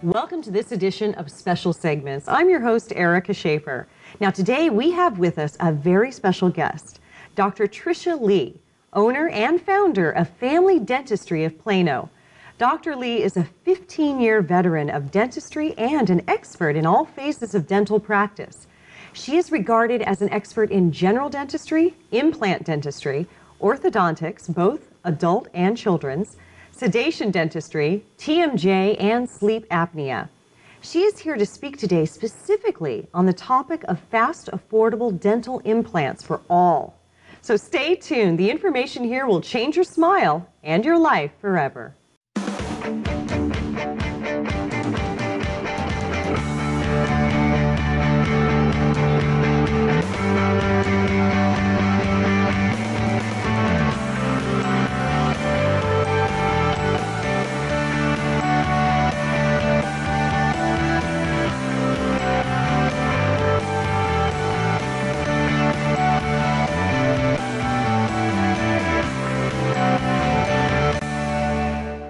Welcome to this edition of Special Segments. I'm your host, Erica Schaefer. Now today we have with us a very special guest, Dr. Trisha Lee, owner and founder of Family Dentistry of Plano. Dr. Lee is a 15-year veteran of dentistry and an expert in all phases of dental practice. She is regarded as an expert in general dentistry, implant dentistry, orthodontics, both adult and children's, sedation dentistry, TMJ, and sleep apnea. She is here to speak today specifically on the topic of fast, affordable dental implants for all. So stay tuned. The information here will change your smile and your life forever.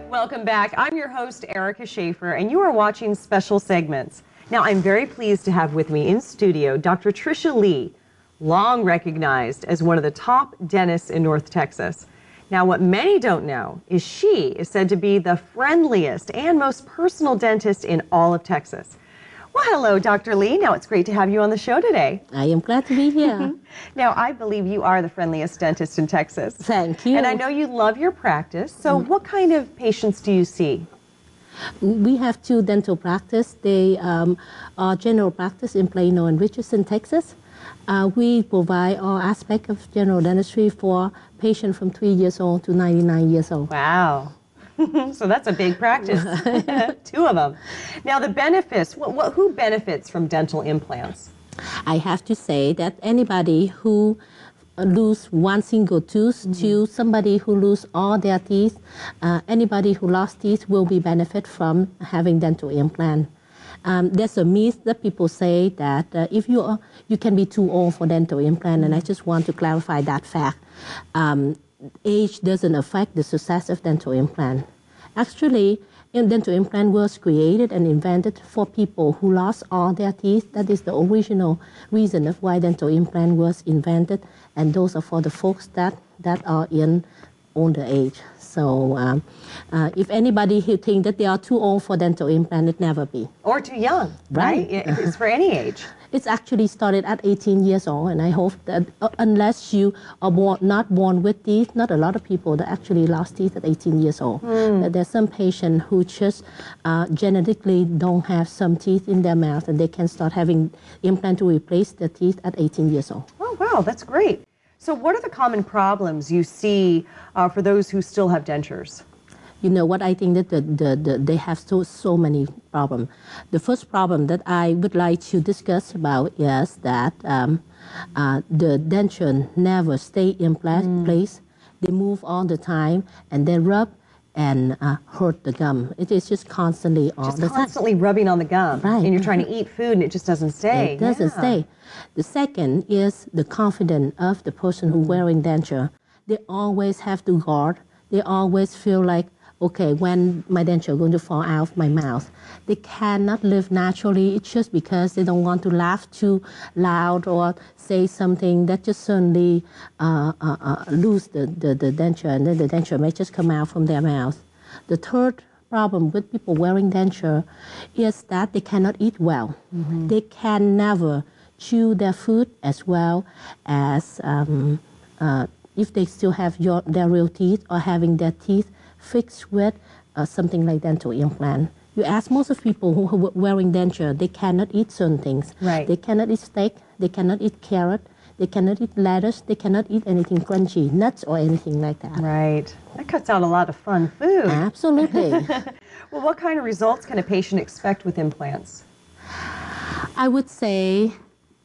Welcome back. I'm your host, Erica Schaefer, and you are watching Special Segments. Now, I'm very pleased to have with me in studio Dr. Trisha Lee, long recognized as one of the top dentists in North Texas. Now, what many don't know is she is said to be the friendliest and most personal dentist in all of Texas. Well, hello, Dr. Lee. Now, it's great to have you on the show today. I am glad to be here. Now, I believe you are the friendliest dentist in Texas. Thank you. And I know you love your practice. So what kind of patients do you see? We have two dental practices. They are general practice in Plano and Richardson, Texas. We provide all aspects of general dentistry for patients from 3 years old to 99 years old. Wow. So that's a big practice. Two of them. Now, the benefits, who benefits from dental implants? I have to say that anybody who lose one single tooth to somebody who lose all their teeth, anybody who lost teeth will be benefit from having dental implant. There's a myth that people say that if you can be too old for dental implant, and I just want to clarify that fact. Age doesn't affect the success of dental implant. Actually, dental implant was created and invented for people who lost all their teeth. That is the original reason of why dental implant was invented, and those are for the folks that are in older age. So if anybody who thinks that they are too old for dental implant, it never be. Or too young, right? It's for any age. It's actually started at 18 years old, and I hope that unless you are not born with teeth, not a lot of people that actually lost teeth at 18 years old. There's some patients who just genetically don't have some teeth in their mouth, and they can start having implant to replace the teeth at 18 years old. Oh, wow, that's great. So what are the common problems you see for those who still have dentures? You know what, I think that they have so many problems. The first problem that I would like to discuss about is that the denture never stay in place. They move all the time, and they rub and hurt the gum. It is just constantly all the time. Just constantly rubbing on the gum. Right. And you're trying to eat food and it just doesn't stay. It doesn't stay. The second is the confidence of the person who wearing denture. They always have to guard. They always feel like, okay, when my denture is going to fall out of my mouth. They cannot live naturally. It's just because they don't want to laugh too loud or say something that just suddenly lose the denture, and then the denture may just come out from their mouth. The third problem with people wearing denture is that they cannot eat well. They can never chew their food as well as if they still have their real teeth or having their teeth fixed with something like dental implant. You ask most of people who are wearing denture, they cannot eat certain things. Right. They cannot eat steak, they cannot eat carrot, they cannot eat lettuce, they cannot eat anything crunchy, nuts or anything like that. Right. That cuts out a lot of fun food. Absolutely. Well, what kind of results can a patient expect with implants? I would say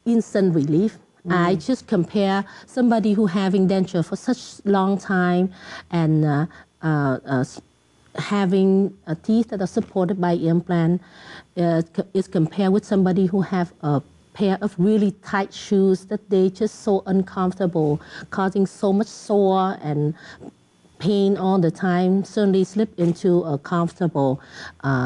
instant relief. I just compare somebody who having denture for such long time and having teeth that are supported by implant is compared with somebody who have a pair of really tight shoes that they just so uncomfortable, causing so much sore and pain all the time, suddenly slip into a comfortable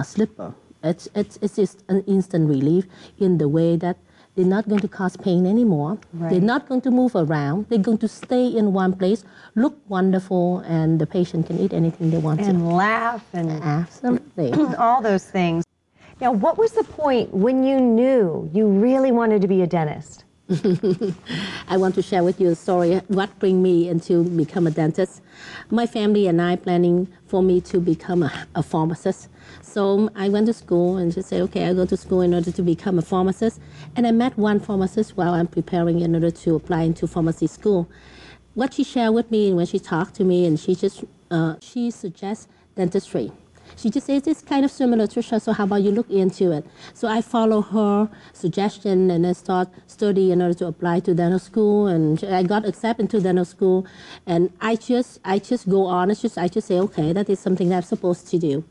slipper. It's just an instant relief in the way that they're not going to cause pain anymore. Right. They're not going to move around. They're going to stay in one place, look wonderful, and the patient can eat anything they want And to. laugh and Absolutely. all those things. Now, what was the point when you knew you really wanted to be a dentist? I want to share with you a story, what bring me into become a dentist. My family and I planning for me to become a pharmacist. So I went to school and just say, okay, I go to school in order to become a pharmacist. And I met one pharmacist while I'm preparing in order to apply into pharmacy school. What she shared with me and when she talked to me, and she suggests dentistry. She just says, it's kind of similar, Trisha, so how about you look into it? So I follow her suggestion and I start studying in order to apply to dental school, and I got accepted into dental school, and I just go on, I just say, okay, that is something that I'm supposed to do.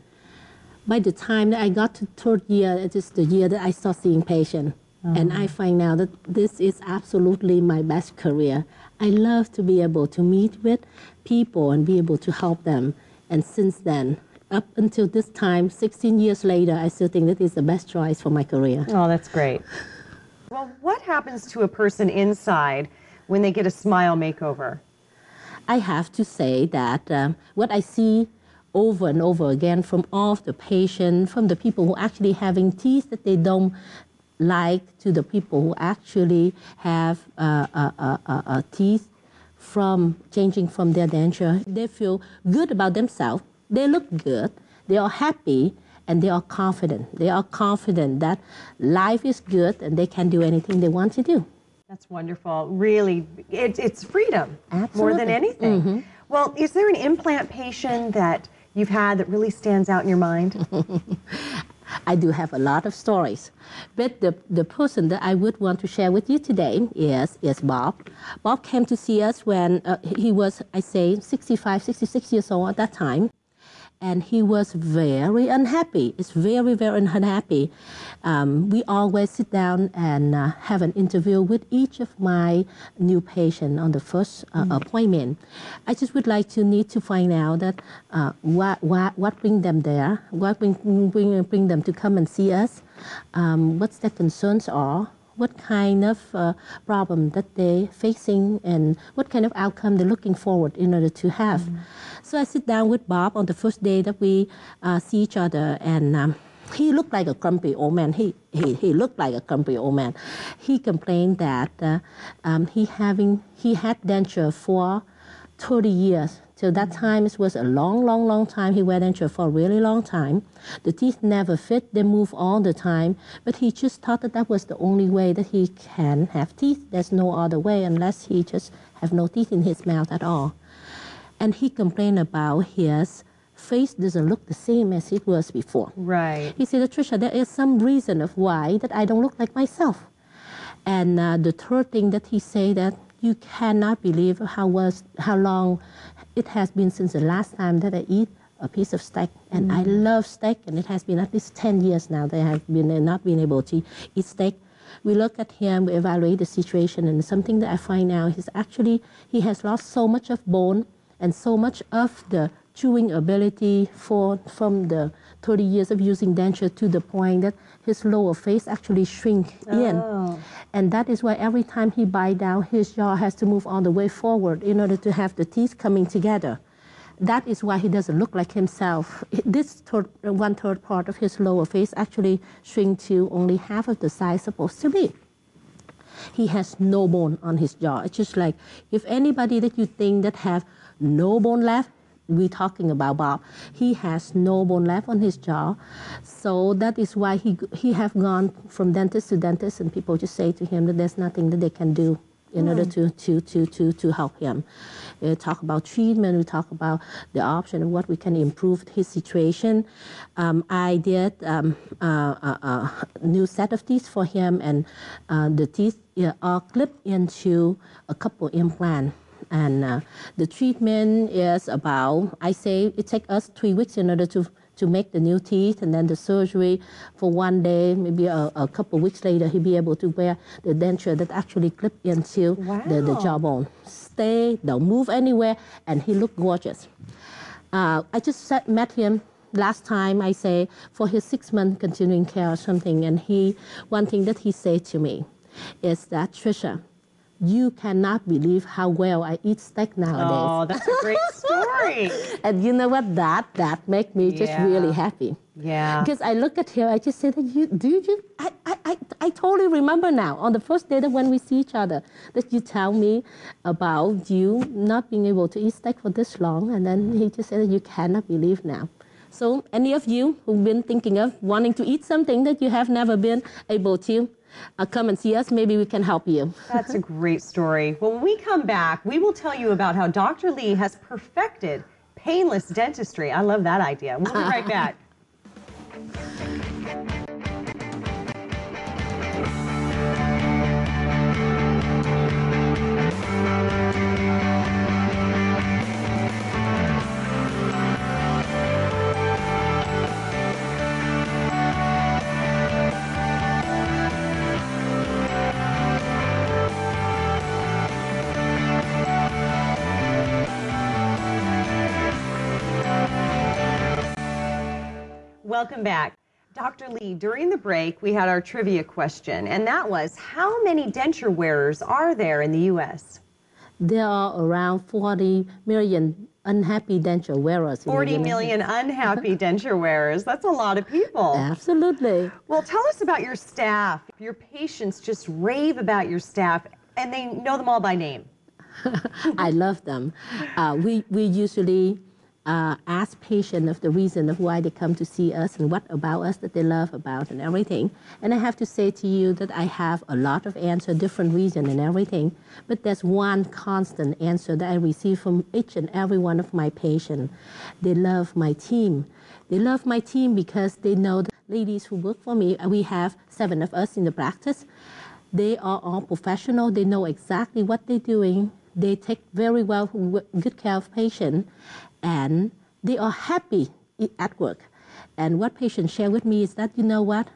By the time that I got to third year, it is the year that I start seeing patients. And I find out that this is absolutely my best career. I love to be able to meet with people and be able to help them. And since then, up until this time, 16 years later, I still think that is the best choice for my career. Oh, that's great. Well, what happens to a person inside when they get a smile makeover? I have to say that what I see over and over again from all of the patients, from the people who actually having teeth that they don't like, to the people who actually have teeth from changing from their denture, they feel good about themselves. They look good, they are happy, and they are confident. They are confident that life is good and they can do anything they want to do. That's wonderful. Really, it's freedom. Absolutely. More than anything. Well, is there an implant patient that you've had that really stands out in your mind? I do have a lot of stories, but the person that I would want to share with you today is Bob. Bob came to see us when he was, I say, 65, 66 years old at that time. And he was very unhappy. It's very, very unhappy. We always sit down and have an interview with each of my new patients on the first appointment. I just would like to need to find out that what bring them there, what bring them to come and see us, what their concerns are, what kind of problem that they're facing, and what kind of outcome they're looking forward in order to have. So I sit down with Bob on the first day that we see each other, and he looked like a grumpy old man. He looked like a grumpy old man. He complained that he had denture for 30 years. Till that time, it was a long time. He wear denture for a really long time. The teeth never fit. They move all the time. But he just thought that that was the only way that he can have teeth. There's no other way unless he just have no teeth in his mouth at all. And he complained about his face doesn't look the same as it was before. Right. He said, Trisha, there is some reason of why that I don't look like myself. And the third thing that he said that you cannot believe how long it has been since the last time that I eat a piece of steak. And I love steak, and it has been at least 10 years now that I have been not been able to eat steak. We look at him, we evaluate the situation, and something that I find out is actually he has lost so much of bone and so much of the chewing ability from the 30 years of using denture to the point that his lower face actually shrink in. And that is why every time he bite down, his jaw has to move all the way forward in order to have the teeth coming together. That is why he doesn't look like himself. This one-third part of his lower face actually shrink to only half of the size supposed to be. He has no bone on his jaw. It's just like if anybody that you think that have no bone left, we're talking about Bob. He has no bone left on his jaw. So that is why he have gone from dentist to dentist, and people just say to him that there's nothing that they can do in order to help him. We talk about treatment, we talk about the option of what we can improve his situation. I did a new set of teeth for him, and the teeth are clipped into a couple implants. And the treatment is about, I say, it takes us 3 weeks in order to make the new teeth, and then the surgery for 1 day, maybe a couple of weeks later, he'll be able to wear the denture that actually clip into the jawbone. Stay, don't move anywhere, and he looked gorgeous. I just met him last time I say for his 6-month continuing care or something, and one thing that he said to me is that, Trisha, you cannot believe how well I eat steak nowadays. Oh, that's a great story. And you know what? That made me just really happy. Yeah. Because I look at him, I just said, I totally remember now, on the first day that when we see each other, that you tell me about you not being able to eat steak for this long, and then he just said that you cannot believe now. So any of you who've been thinking of wanting to eat something that you have never been able to, come and see us. Maybe we can help you. That's a great story. Well, when we come back, we will tell you about how Dr. Lee has perfected painless dentistry. I love that idea. We'll be right back. Welcome back. Dr. Lee, during the break, we had our trivia question, and that was, how many denture wearers are there in the U.S.? There are around 40 million unhappy denture wearers. 40 million unhappy denture wearers. That's a lot of people. Absolutely. Well, tell us about your staff. Your patients just rave about your staff, and they know them all by name. I love them. We usually ask patients of the reason of why they come to see us and what about us that they love about and everything. And I have to say to you that I have a lot of answers, different reasons and everything, but there's one constant answer that I receive from each and every one of my patients. They love my team. They love my team because they know the ladies who work for me, we have 7 of us in the practice. They are all professional. They know exactly what they're doing. They take very good care of patients. And they are happy at work. And what patients share with me is that, you know what,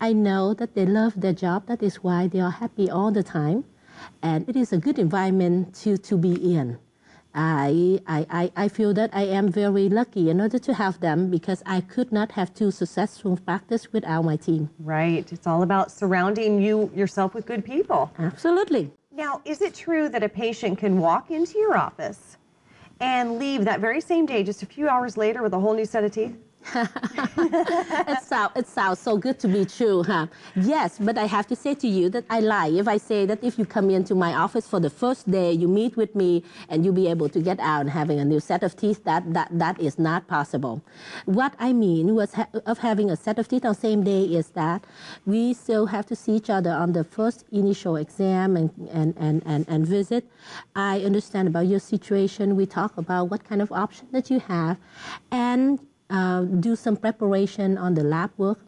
I know that they love their job. That is why they are happy all the time. And it is a good environment to be in. I feel that I am very lucky in order to have them because I could not have 2 successful practice without my team. Right. It's all about surrounding yourself with good people. Absolutely. Now, is it true that a patient can walk into your office and leave that very same day, just a few hours later, with a whole new set of teeth? It sounds so good to be true, huh? Yes, but I have to say to you that I lie if I say that if you come into my office for the first day, you meet with me, and you'll be able to get out and having a new set of teeth, that is not possible. What I mean of having a set of teeth on the same day is that we still have to see each other on the first initial exam and visit. I understand about your situation. We talk about what kind of option that you have, and do some preparation on the lab work